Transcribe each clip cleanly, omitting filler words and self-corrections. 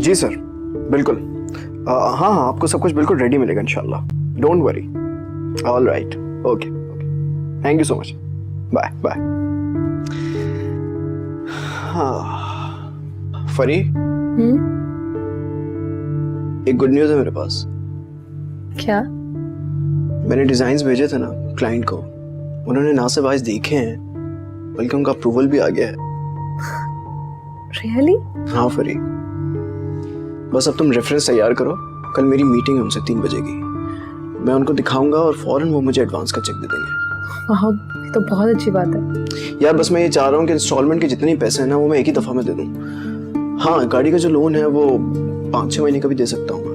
जी sir, बिल्कुल। हाँ हाँ, आपको सब कुछ बिल्कुल रेडी मिलेगा इंशाल्लाह, don't worry. All right, okay okay, thank you so much, bye bye. हाँ फरी, एक गुड न्यूज़ है मेरे पास। क्या? मैंने डिजाइन्स भेजे थे ना क्लाइंट को, उन्होंने ना सिर्फ आज देखे हैं बल्कि उनका अप्रूवल भी आ गया है। रियली? हाँ फरी, बस अब तुम रेफरेंस तैयार करो, कल मेरी मीटिंग है उनसे 3 बजे की। मैं उनको दिखाऊंगा और फौरन वो मुझे एडवांस का चेक दे देंगे। वाह, ये तो बहुत अच्छी बात है यार बस मैं ये चाह रहा हूँ कि इंस्टॉलमेंट के जितने पैसे हैं ना वो मैं एक ही दफा में दे दूँ। हाँ, गाड़ी का जो लोन है वो 5-6 महीने का भी दे सकता हूँ मैं।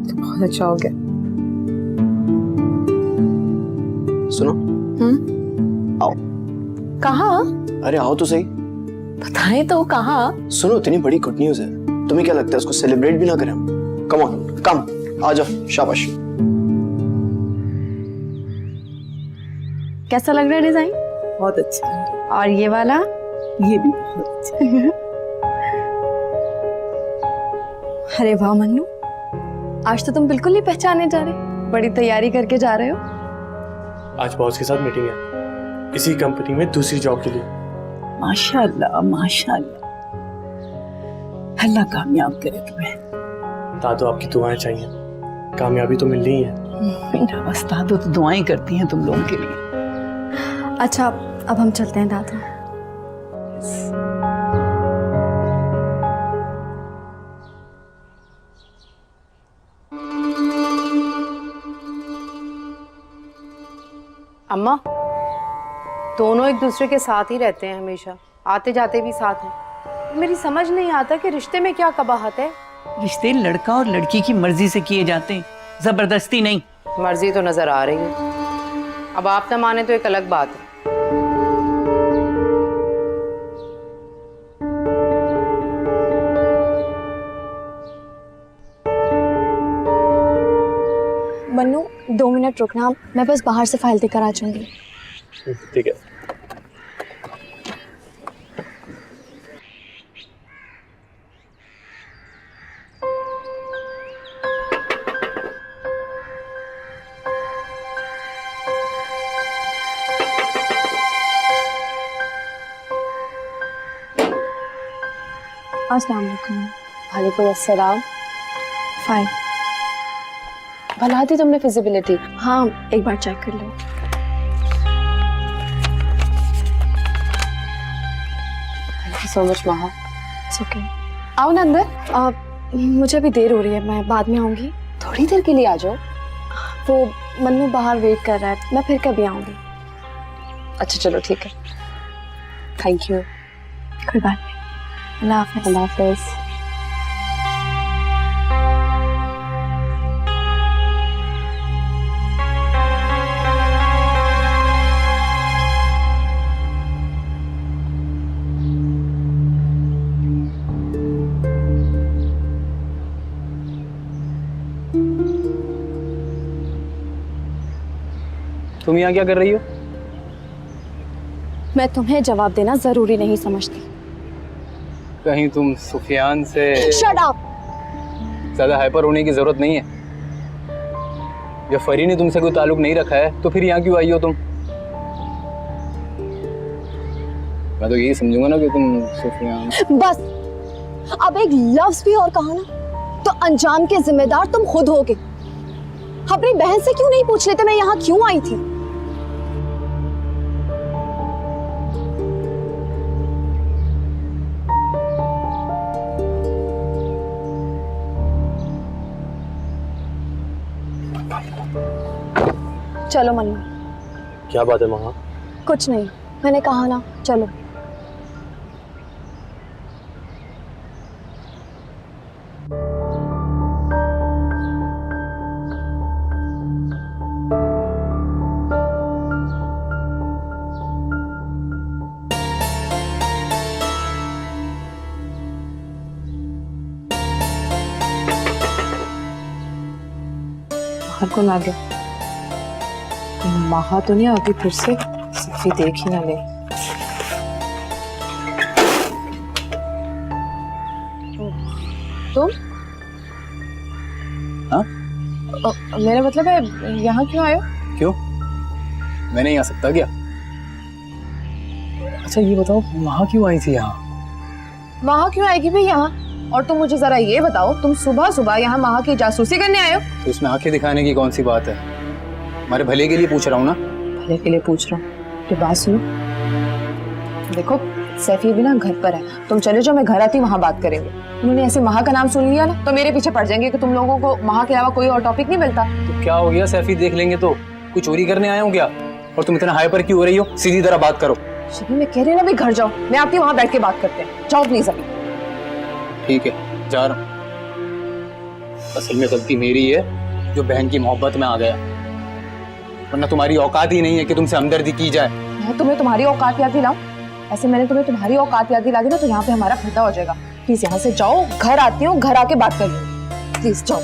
तो बहुत अच्छा हो गया। सुनो, आओ। कहाँ? अरे आओ तो सही। बताएं तो कहाँ? सुनो, इतनी बड़ी गुड न्यूज है, तुम्हें क्या लगता है उसको सेलिब्रेट भी ना करें हम? कम ऑन, कम आ जाओ, शाबाश। कैसा लग रहा है डिजाइन? बहुत अच्छा है। और ये वाला? ये भी बहुत अच्छा है। अरे वाह मन्नू, आज तो तुम बिल्कुल नहीं पहचाने जा रहे, बड़ी तैयारी करके जा रहे हो। आज बॉस के साथ मीटिंग है, इसी कंपनी में दूसरी जॉब के लिए। माशाल्लाह माशाल्लाह, अल्लाह कामयाब करे तुम्हें। दादू आपकी दुआएं चाहिए, कामयाबी तो मिल रही है। मेरा उस्ताद तो दुआएं करती हैं तुम लोगों के लिए। अच्छा, अब हम चलते हैं दादा। अम्मा, दोनों एक दूसरे के साथ ही रहते हैं, हमेशा आते जाते भी साथ हैं। मेरी समझ नहीं आता कि रिश्ते में क्या कबाहत है। रिश्ते लड़का और लड़की की मर्जी से किए जाते हैं, जबरदस्ती नहीं। मर्जी तो नजर आ रही है, अब आप ना माने तो एक अलग बात है। मन्नू 2 मिनट रुकना, मैं बस बाहर से फाइल देकर आ जाऊंगी। ठीक है। अस्सलाम वालेकुम। वालेकुम अस्सलाम। फाइन। भला दी तुमने फिजिबिलिटी? हाँ, एक बार चेक कर लो। थैंक यू सो मच महा। It's okay. आओ ना अंदर। मुझे अभी देर हो रही है, मैं बाद में आऊंगी। थोड़ी देर के लिए आ जाओ। वो मन्नू बाहर वेट कर रहा है, मैं फिर कभी आऊंगी। अच्छा चलो ठीक है, थैंक यू। कोई बात नहीं। अल्लाह हाफ़िज़। अल्लाह हाफ़िज़। तुम यहाँ क्या कर रही हो? मैं तुम्हें जवाब देना जरूरी नहीं समझती। कहीं तुम सुफियान से शट अप। ज्यादा हाइपर होने की जरूरत नहीं है। जब फरी ने तुमसे कोई ताल्लुक नहीं रखा है तो फिर यहाँ क्यों आई हो तुम? मैं तो यही समझूंगा ना कि तुम सुफियान। बस, अब एक लफ्ज भी और कहा ना तो अंजाम के जिम्मेदार तुम खुद होगे। अपनी बहन से क्यों नहीं पूछ लेते मैं यहाँ क्यों आई थी? चलो मन्नू। क्या बात है महा? कुछ नहीं, मैंने कहा ना, चलो। बाहर कौन आ गया? महा तो नहीं आती फिर से, सफी देख ही ना ले। तुम? हाँ? मेरा मतलब है यहाँ क्यों आए हो? क्यों? मैं नहीं आ सकता क्या? अच्छा ये बताओ, वहाँ क्यों आई थी यहाँ? वहाँ क्यों आएगी भाई यहाँ? और तुम मुझे जरा ये बताओ, तुम सुबह सुबह यहाँ वहाँ की जासूसी करने आए हो? तो इसमें आंखें दिखाने की कौन सी बात है? हमारे भले के लिए पूछ रहा हूँ ना। भले के लिए पूछ रहा हूँ। तो बात सुनो, देखो सैफी भी ना घर पर है, तुम चले जाओ, मैं घर आती हूँ, वहाँ बात करेंगे। उन्होंने ऐसे महा का नाम सुन लिया ना तो मेरे पीछे पड़ जाएंगे कि तुम लोगों को महा के अलावा कोई और टॉपिक नहीं मिलता। तो क्या हो गया, सैफी देख लेंगे तो? कोई चोरी करने आया हूँ क्या? और तुम इतना हाइपर क्यों हो रही हो? सीधी तरह बात करो। शिवी मैं कह रही हूँ ना, भी घर जाओ, मैं आती हूँ, वहाँ बैठ के बात करते हैं। जाओ प्लीज अभी। ठीक है, जा रहा हूँ। असल में गलती मेरी है जो बहन की मोहब्बत में आ गया, वरना तुम्हारी औकात ही नहीं है कि तुमसे हमदर्दी की जाए। मैं तुम्हें तुम्हारी औकात याद दिलाऊं? ऐसे मैंने तुम्हें तुम्हारी औकात याद दिला दी ना तो यहाँ पे हमारा फटा हो जाएगा। प्लीज यहाँ से जाओ, घर आती हूँ, घर आके बात कर लूंगी। प्लीज जाओ।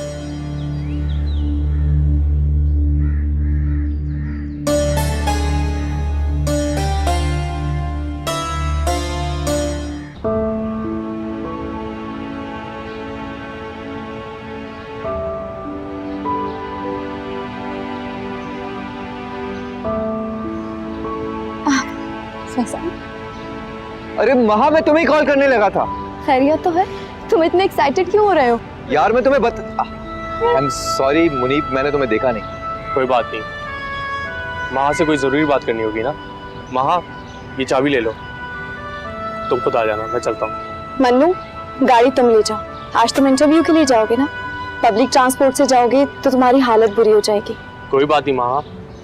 अरे महा, मैं तुम्हें कॉल करने लगा था। खैरियत तो है? तुम इतने एक्साइटेड क्यों हो रहे हो? यार मैं तुम्हें आई एम सॉरी मुनीब, मैंने तुम्हें देखा नहीं। कोई बात नहीं, महा से कोई जरूरी बात करनी होगी ना। महा, ये चाबी ले लो, तुम खुद आ जाना, मैं चलता हूँ। मन्नू, गाड़ी तुम ले जाओ। आज तुम इंटरव्यू के लिए जाओगे ना? पब्लिक ट्रांसपोर्ट से जाओगे तो तुम्हारी हालत बुरी हो जाएगी। कोई बात नहीं महा,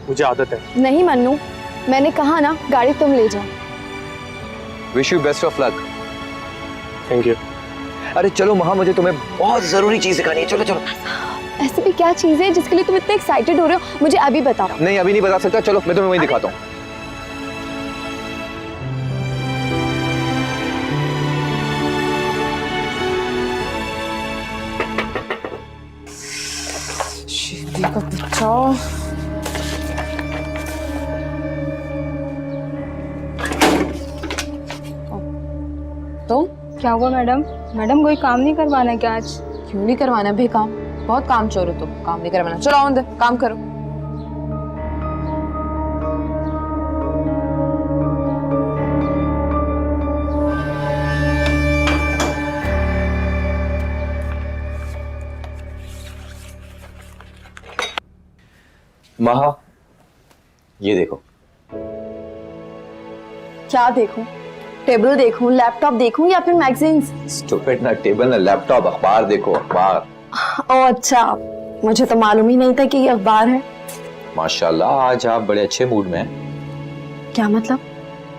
मुझे आदत है। नहीं मन्नू, मैंने कहा ना, गाड़ी तुम ले जाओ। Wish you best of luck. Thank you. अरे चलो महा, मुझे तुम्हें बहुत जरूरी चीज दिखानी है। चलो चलो। ऐसी भी क्या चीज है जिसके लिए तुम इतने एक्साइटेड हो रहे हो? मुझे अभी बताओ। नहीं अभी नहीं बता सकता, चलो मैं तुम्हें वहीं दिखाता हूँ। शिवी का बच्चा। तो क्या हुआ मैडम? मैडम कोई काम नहीं करवाना क्या आज? क्यों नहीं करवाना भाई काम? बहुत काम चोर हो तुम, काम नहीं करवाना। चलो आओ अंदर, काम करो। महा, ये देखो। क्या देखूं? टेबल देखूं, लैपटॉप देखूं या फिर मैगजीन्स? स्टूपिड, ना टेबल ना लैपटॉप, अखबार देखो, अखबार। ओह अच्छा, मुझे तो मालूम ही नहीं था कि ये अखबार है। माशाल्लाह, आज आप बड़े अच्छे मूड में हैं। क्या मतलब?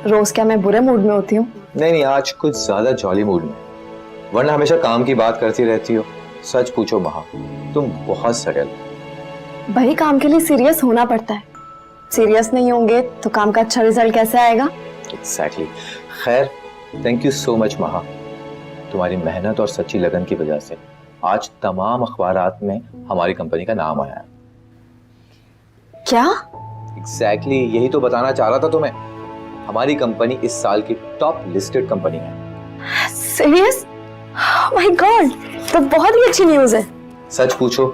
रोज क्या मैं बुरे मूड में होती हूँ? नहीं नहीं, आज कुछ ज्यादा जॉली मूड में, वरना हमेशा काम की बात करती रहती हो। सच पूछो महा, तुम बहुत सरल। भाई काम के लिए सीरियस होना पड़ता है। सीरियस नहीं होंगे तो काम का अच्छा रिजल्ट कैसे आएगा? एग्जैक्टली। खैर, थैंक यू सो मच महा। तुम्हारी मेहनत और सच्ची लगन की वजह से आज तमाम अखबारात में हमारी कंपनी का नाम आया है। क्या? एग्जैक्टली, यही तो बताना चाह रहा था तुम्हें। हमारी कंपनी इस साल की टॉप लिस्टेड कंपनी है। सीरियस? माय गॉड, तो बहुत ही अच्छी न्यूज़ है। सच पूछो,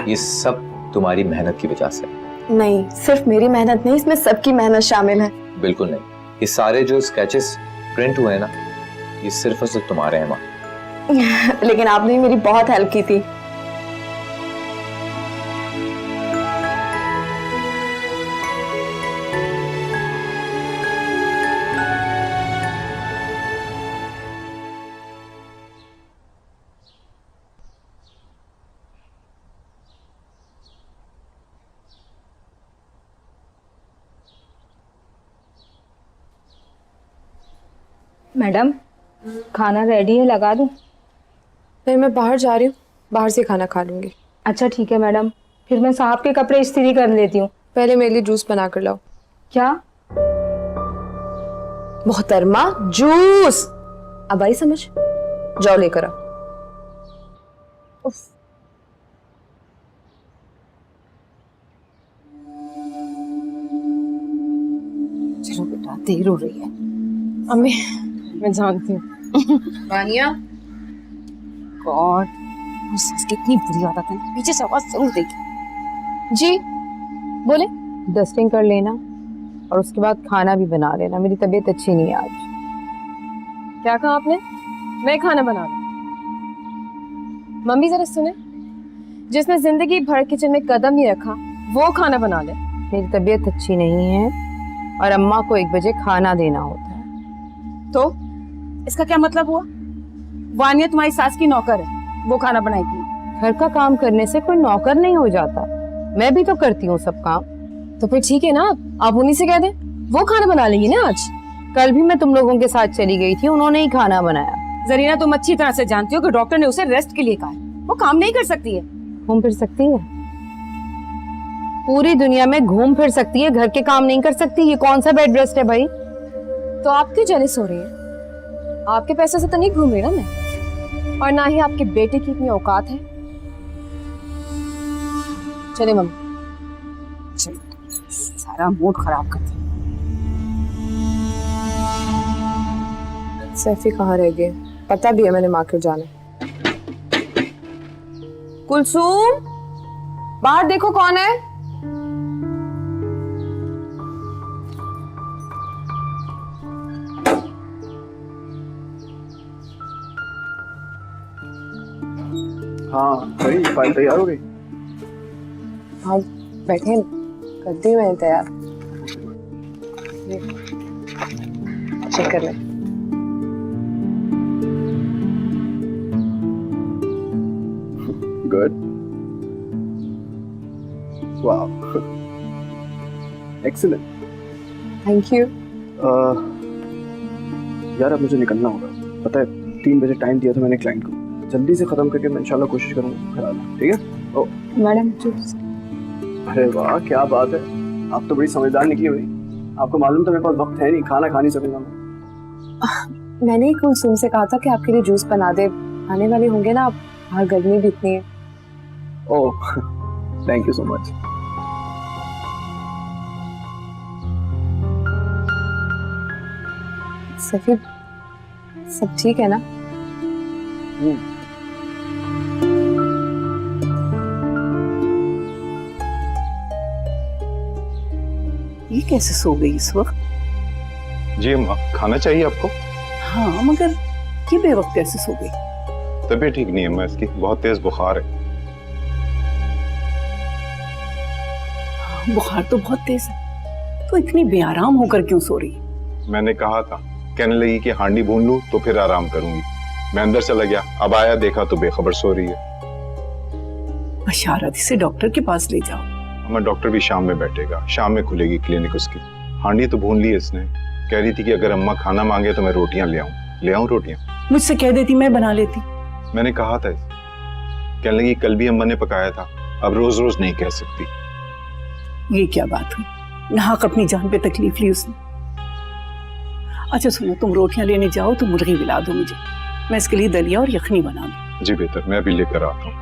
ये सब तुम्हारी मेहनत की वजह से। नहीं, सिर्फ मेरी मेहनत नहीं, इसमें सबकी मेहनत शामिल है। बिल्कुल नहीं, ये सारे जो स्केचेस प्रिंट हुए हैं ना, ये सिर्फ और सिर्फ तुम्हारे हैं माँ। लेकिन आपने मेरी बहुत हेल्प की थी। मैडम खाना रेडी है, लगा दूं? नहीं, मैं बाहर जा रही हूँ, बाहर से खाना खा लूंगी। अच्छा ठीक है मैडम, फिर मैं साहब के कपड़े इस्त्री कर लेती हूँ। पहले मेरे लिए जूस बना कर लाओ। क्या? मोहतरमा, जूस। अब आई समझ? जाओ लेकर आओ। चलो बेटा, देर हो रही है। अम्मी, मैं जानती हूँ। वानिया, गॉड, कितनी बुरी आदत है, पीछे से आवाज जरूर देगी। जी बोले। डस्टिंग कर लेना और उसके बाद खाना भी बना लेना, मेरी तबीयत अच्छी नहीं है आज। क्या कहा आपने? मैं खाना बना दूं? मम्मी जरा सुने, जिसने जिंदगी भर किचन में कदम नहीं रखा वो खाना बना ले। मेरी तबीयत अच्छी नहीं है और अम्मा को 1 बजे खाना देना होता है। तो इसका क्या मतलब हुआ? वानिया तुम्हारी सास की नौकर है, वो खाना बनाएगी। घर का काम करने से कोई नौकर नहीं हो जाता, मैं भी तो करती हूँ सब काम। तो फिर ठीक है ना, आप उन्हीं से कह दें, वो खाना बना लेंगी ना आज। कल भी मैं तुम लोगों के साथ चली गई थी, उन्होंने ही खाना बनाया। जरीना, तुम अच्छी तरह से जानती हो कि डॉक्टर ने उसे रेस्ट के लिए कहा है, वो काम नहीं कर सकती है। घूम फिर सकती है, पूरी दुनिया में घूम फिर सकती है, घर के काम नहीं कर सकती। ये कौन सा बेड रेस्ट है भाई? तो आप क्यों जेलस हो रही हैं? आपके पैसे से तो नहीं घूम रही ना मैं, और ना ही आपके बेटे की इतनी औकात है। चले मम्मी, चलो, सारा मूड खराब कर दिया। सैफी कहाँ रह गए? पता भी है मैंने मार्केट जाना। कुलसूम, बाहर देखो कौन है। हाँ भाई, फाइल तैयार हो गई? हाँ बैठे, कर दी मैंने तैयार। चेक कर ले। गुड, वाह, एक्सीलेंट, थैंक यू। यार अब मुझे निकलना होगा, पता है 3 बजे टाइम दिया था मैंने क्लाइंट को, जल्दी से खत्म करके मैं इंशाल्लाह कोशिश करूंगा घर आना, ठीक है? ओ मैडम जूस। अरे वाह, क्या बात है, आप तो बड़ी समझदार निकली भाई। आपको मालूम था मेरे पास वक्त है नहीं, खाना खा नहीं सकूंगा मैं। मैंने ही कुलसुम से कहा था कि आपके लिए जूस बना दे, आने वाले होंगे ना आप, बाहर गर्मी भी इतनी है। Oh thank you so much. Safi, सब ठीक है ना? ये कैसे सो गई इस वक्त? जी अम्मा, खाना चाहिए आपको? हाँ, मगर ये बेवक्त कैसे सो गई? तबीयत ठीक नहीं है अम्मा इसकी, बहुत तेज बुखार है। बुखार तो बहुत तेज है, तो इतनी बेआराम होकर क्यों सो रही? मैंने कहा था, कहने लगी कि हांडी भून लूं तो फिर आराम करूंगी। मैं अंदर चला गया, अब आया देखा तो बेखबर सो रही है। बशारत, इसे डॉक्टर के पास ले जाओ। अम्मा डॉक्टर भी शाम में बैठेगा, शाम में खुलेगी क्लिनिक उसकी। हांडी तो भून ली है इसने, कह रही थी कि अगर अम्मा खाना मांगे तो मैं रोटियां ले आऊं रोटियां। मुझसे कह देती, मैं बना लेती। मैंने कहा था इसे, कहने लगी कल भी अम्मा ने पकाया था, अब रोज रोज नहीं कह सकती। ये क्या बात हुई, नाहक अपनी जान पे तकलीफ ली उसने। अच्छा सुनो, तुम रोटियां लेने जाओ तो मुर्गी मिला दो मुझे, मैं इसके लिए दलिया और यखनी बना दूं। जी बेहतर, मैं अभी लेकर आता हूँ।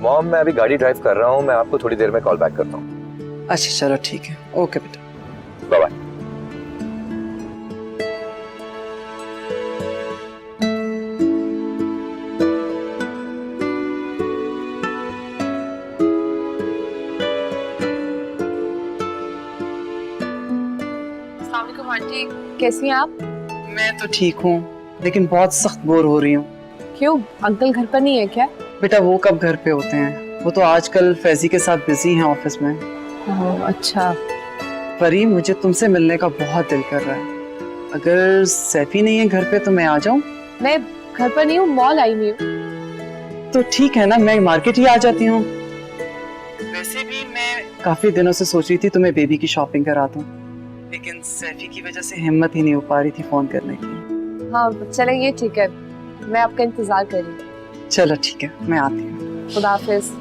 मॉम, मैं अभी गाड़ी ड्राइव कर रहा हूँ, मैं आपको थोड़ी देर में कॉल बैक करता हूँ। अच्छा चलो ठीक है, ओके बेटा, बाय बाय। अस्सलाम वालेकुम आंटी, कैसी हैं आप? मैं तो ठीक हूँ लेकिन बहुत सख्त बोर हो रही हूँ। क्यों, अंकल घर पर नहीं है क्या? बेटा वो कब घर पे होते हैं, वो तो आजकल फैजी के साथ बिजी हैं ऑफिस में। अच्छा। परी, मुझे तुमसे मिलने का बहुत दिल कर रहा है, अगर सैफी नहीं है घर पे तो मैं आ जाऊं? मैं घर पर नहीं हूँ, मॉल आई हुई हूँ। तो ठीक है ना, मैं मार्केट ही आ जाती हूँ। वैसे भी मैं काफी दिनों से सोच रही थी तुम्हें बेबी की शॉपिंग करा दूं, लेकिन सैफी की वजह से हिम्मत ही नहीं हो पा रही थी फोन करने की। हाँ चलेंगे, ठीक है, मैं आपका इंतजार कर रही हूँ। चलो ठीक है, मैं आती हूँ। खुदा हाफिज।